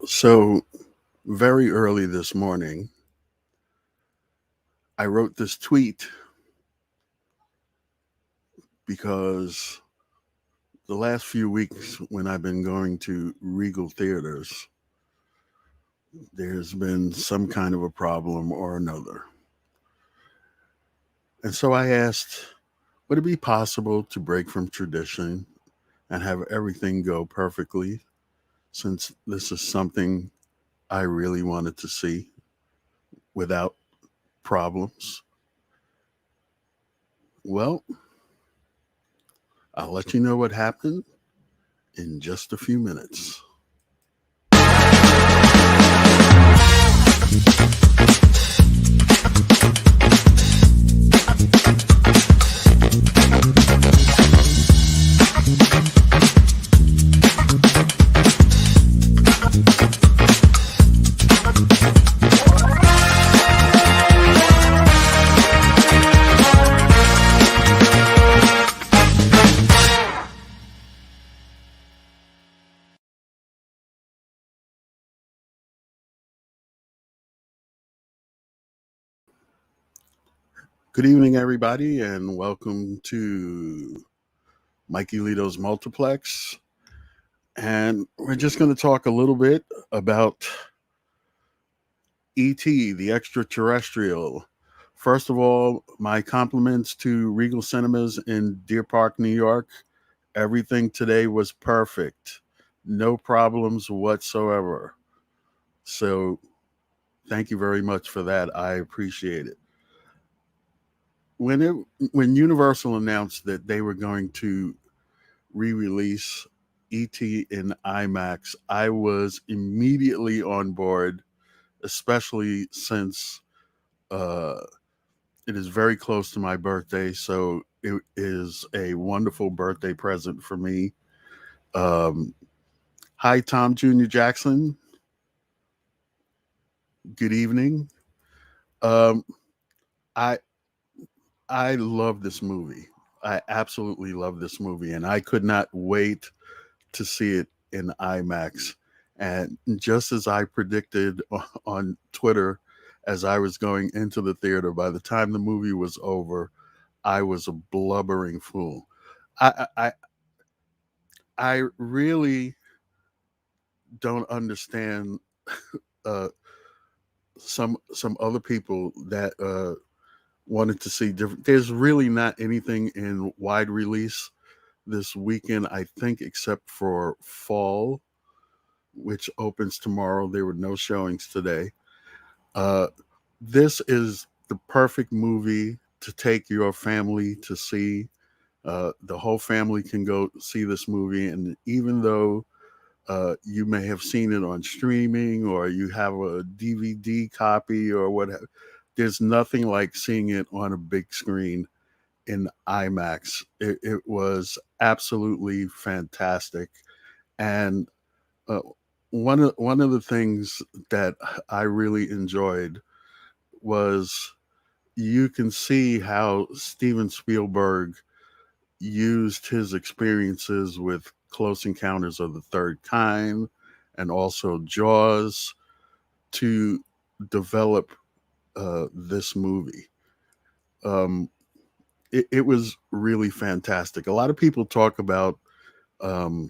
So, very early this morning, I wrote this tweet because the last few weeks when I've been going to Regal theaters, there's been some kind of a problem or another. And so I asked, would it be possible to break from tradition and have everything go perfectly since this is something I really wanted to see without problems? Well, I'll let you know what happened in just a few minutes. Good evening, everybody, and welcome to Mikeylito's Multiplex. And we're just going to talk a little bit about E.T., the Extra-Terrestrial. First of all, my compliments to Regal Cinemas in Deer Park, New York. Everything today was perfect, no problems whatsoever. So, thank you very much for that. I appreciate it. When Universal announced that they were going to re-release ET in IMAX, I was immediately on board, especially since uh, it is very close to my birthday. So it is a wonderful birthday present for me. Um, Hi, Tom Jr. Jackson. Good evening. Um, I I love this movie. I absolutely love this movie, and I could not wait to see it in IMAX. And just as I predicted on Twitter, as I was going into the theater, by the time the movie was over, I was a blubbering fool. I I, I really don't understand uh, some other people that wanted to see different. There's really not anything in wide release this weekend, I think, except for Fall, which opens tomorrow. There were no showings today. Uh, this is the perfect movie to take your family to see. The whole family can go see this movie, and even though you may have seen it on streaming or you have a DVD copy or whatever, there's nothing like seeing it on a big screen in IMAX. It was absolutely fantastic, and uh, one of the things that I really enjoyed was you can see how Steven Spielberg used his experiences with Close Encounters of the Third Kind and also Jaws to develop this movie. Um, it was really fantastic. A lot of people talk about um,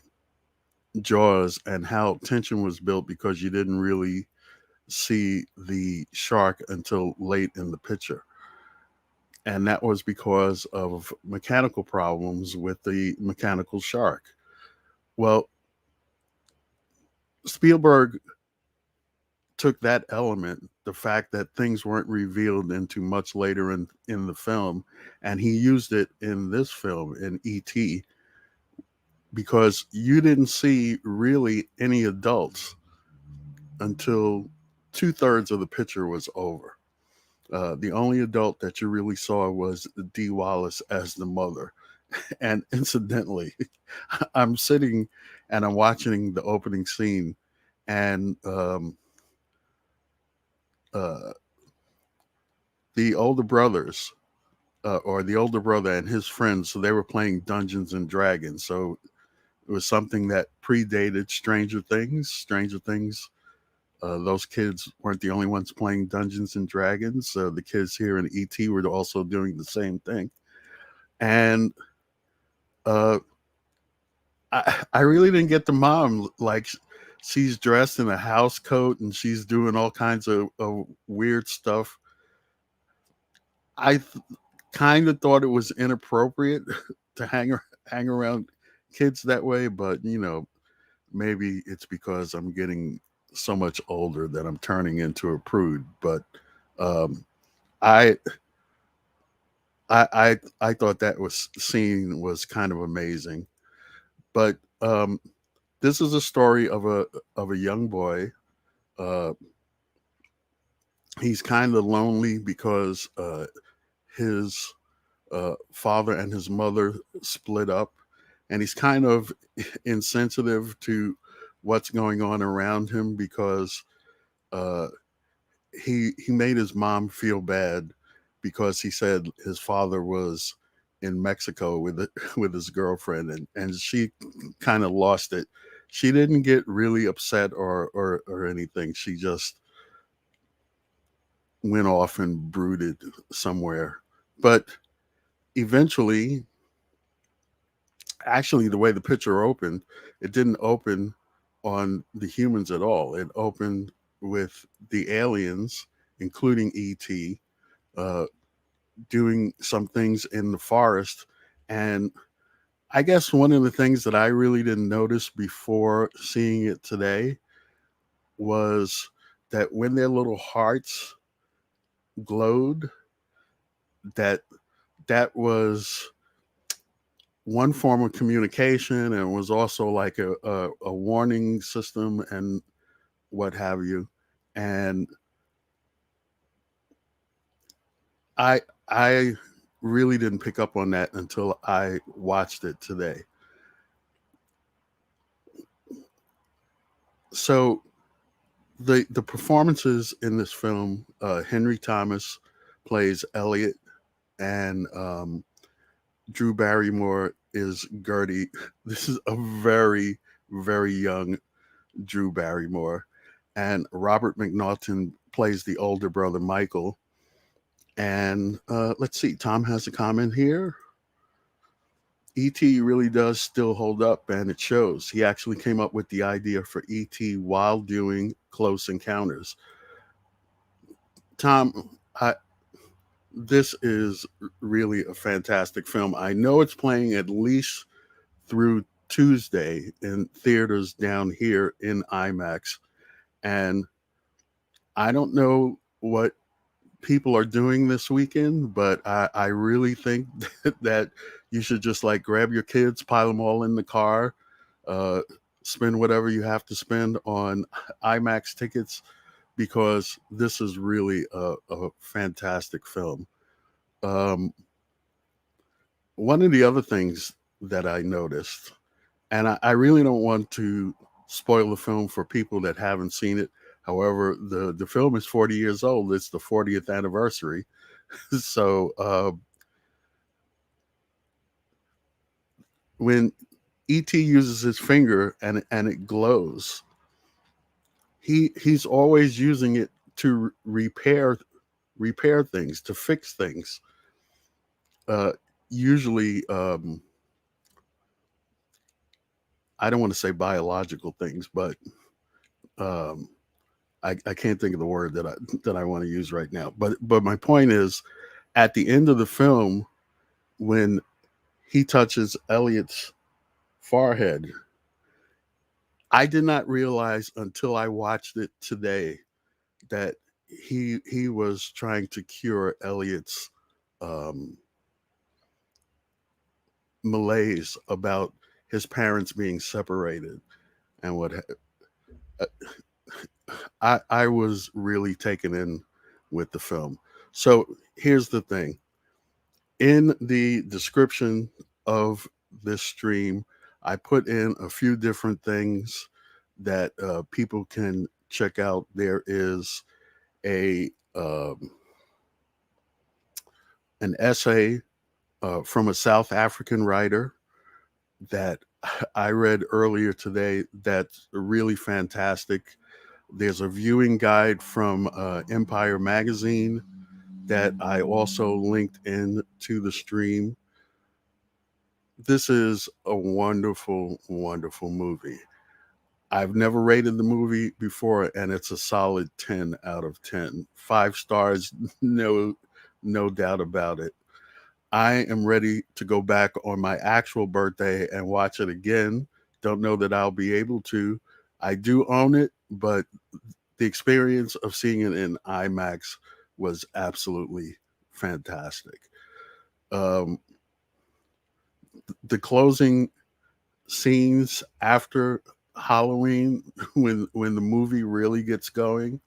Jaws and how tension was built because you didn't really see the shark until late in the picture. And that was because of mechanical problems with the mechanical shark. Well, Spielberg took that element, the fact that things weren't revealed into much later in the film, and he used it in this film, in E.T., because you didn't see really any adults until two-thirds of the picture was over. The only adult that you really saw was Dee Wallace as the mother. And incidentally, I'm sitting and I'm watching the opening scene, and uh, the older brothers, or the older brother and his friends. So they were playing Dungeons and Dragons. So it was something that predated Stranger Things. Stranger Things, those kids weren't the only ones playing Dungeons and Dragons. The kids here in ET were also doing the same thing. And uh, I really didn't get the mom. Like, she's dressed in a house coat and she's doing all kinds of weird stuff. I kind of thought it was inappropriate to hang around kids that way, but maybe it's because I'm getting so much older that I'm turning into a prude. But um, I I thought that was scene was kind of amazing. But this is a story of a young boy. Uh, he's kind of lonely because his father and his mother split up, and he's kind of insensitive to what's going on around him because uh, he made his mom feel bad because he said his father was in Mexico with with his girlfriend, and she kind of lost it. She didn't get really upset or anything. She just went off and brooded somewhere. But eventually, actually, the way the picture opened, it didn't open on the humans at all. It opened with the aliens, including ET, uh, doing some things in the forest. And I guess one of the things that I really didn't notice before seeing it today was that when their little hearts glowed, that that was one form of communication and was also like a warning system and what have you. And I really didn't pick up on that until I watched it today. So the performances in this film, Henry Thomas plays Elliot, and Drew Barrymore is Gertie. This is a very young Drew Barrymore, and Robert MacNaughton plays the older brother Michael. And let's see, Tom has a comment here. E.T. really does still hold up, and it shows. He actually came up with the idea for E.T. while doing Close Encounters. Tom, this is really a fantastic film. I know it's playing at least through Tuesday in theaters down here in IMAX. And I don't know what people are doing this weekend, but I really think that you should just like grab your kids, pile them all in the car, uh, spend whatever you have to spend on IMAX tickets because this is really a fantastic film. Um, One of the other things that I noticed, and I really don't want to spoil the film for people that haven't seen it. However, the film is 40 years old. It's the 40th anniversary. So when ET uses his finger and it glows, he's always using it to repair things, to fix things. Uh, Usually, I don't want to say biological things, but um, I can't think of the word that I want to use right now. But my point is, at the end of the film, when he touches Elliot's forehead, I did not realize until I watched it today that he was trying to cure Elliot's um, malaise about his parents being separated and what I was really taken in with the film. So here's the thing. In the description of this stream, I put in a few different things that people can check out. There is a an essay from a South African writer that I read earlier today that's really fantastic. There's a viewing guide from Empire Magazine that I also linked in to the stream. This is a wonderful, wonderful movie. I've never rated the movie before, and it's a solid 10 out of 10. 5 stars, no doubt about it. I am ready to go back on my actual birthday and watch it again. Don't know that I'll be able to. I do own it, but the experience of seeing it in IMAX was absolutely fantastic. Um, the closing scenes after Halloween, when the movie really gets going,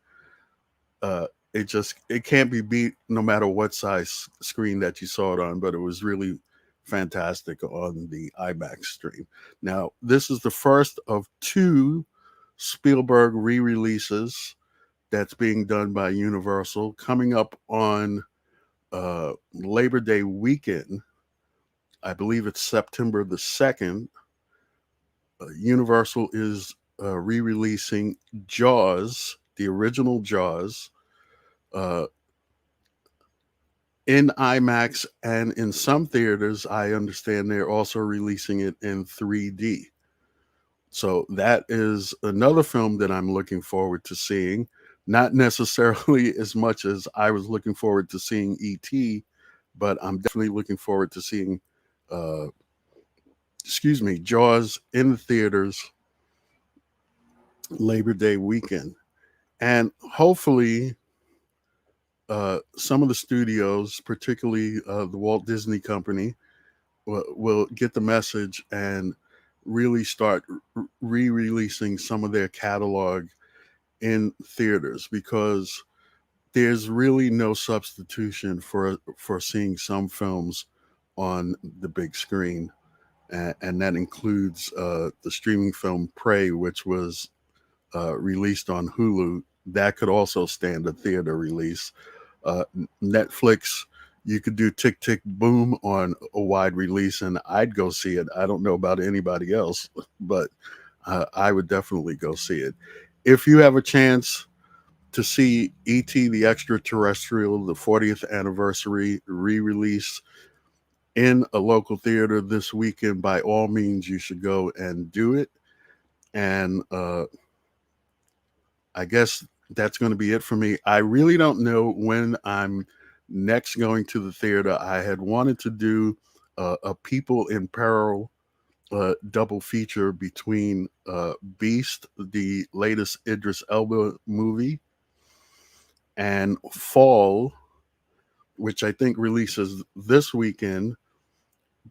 it can't be beat no matter what size screen that you saw it on. But it was really fantastic on the IMAX stream. Now, this is the first of 2 Spielberg re-releases that's being done by Universal coming up on Labor Day weekend. I believe it's September the 2nd. Universal is re-releasing Jaws, the original Jaws, in IMAX, and in some theaters, I understand they're also releasing it in 3D. So that is another film that I'm looking forward to seeing. Not necessarily as much as I was looking forward to seeing E.T., but I'm definitely looking forward to seeing, Jaws in the theaters Labor Day weekend. And hopefully, some of the studios, particularly the Walt Disney Company, will get the message and really start re-releasing some of their catalog in theaters, because there's really no substitution for seeing some films on the big screen, and that includes the streaming film Prey, which was released on Hulu. That could also stand a theater release. Netflix, you could do Tick Tick Boom on a wide release, and I'd go see it. I don't know about anybody else, but I would definitely go see it. If you have a chance to see E.T. the Extra-Terrestrial, the 40th anniversary re-release in a local theater this weekend, by all means, you should go and do it. And I guess that's going to be it for me. I really don't know when I'm next going to the theater. I had wanted to do a People in Peril double feature between Beast, the latest Idris Elba movie, and Fall, which I think releases this weekend.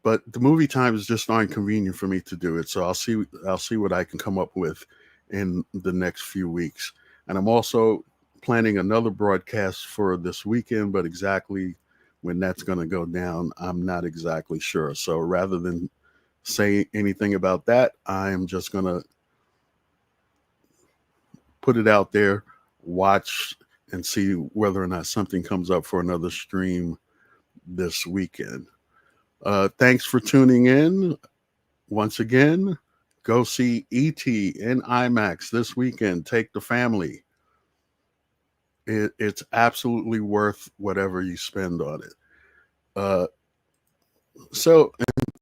But the movie times just aren't convenient for me to do it. So I'll see what I can come up with in the next few weeks. And I'm also planning another broadcast for this weekend, but exactly when that's going to go down, I'm not exactly sure. So rather than say anything about that, I'm just going to put it out there, watch, and see whether or not something comes up for another stream this weekend. Thanks for tuning in. Once again, go see E.T. in IMAX this weekend. Take the family. It's absolutely worth whatever you spend on it. So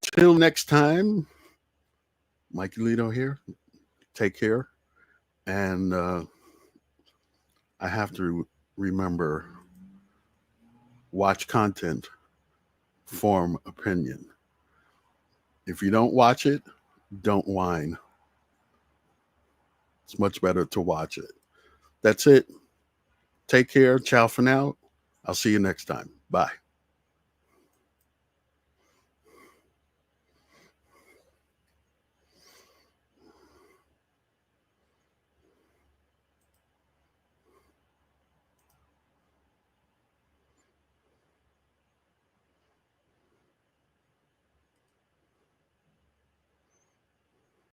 until next time, Mikeylito here. Take care. And I have to remember, watch content, form opinion. If you don't watch it, don't whine. It's much better to watch it. That's it. Take care. Ciao for now. I'll see you next time. Bye.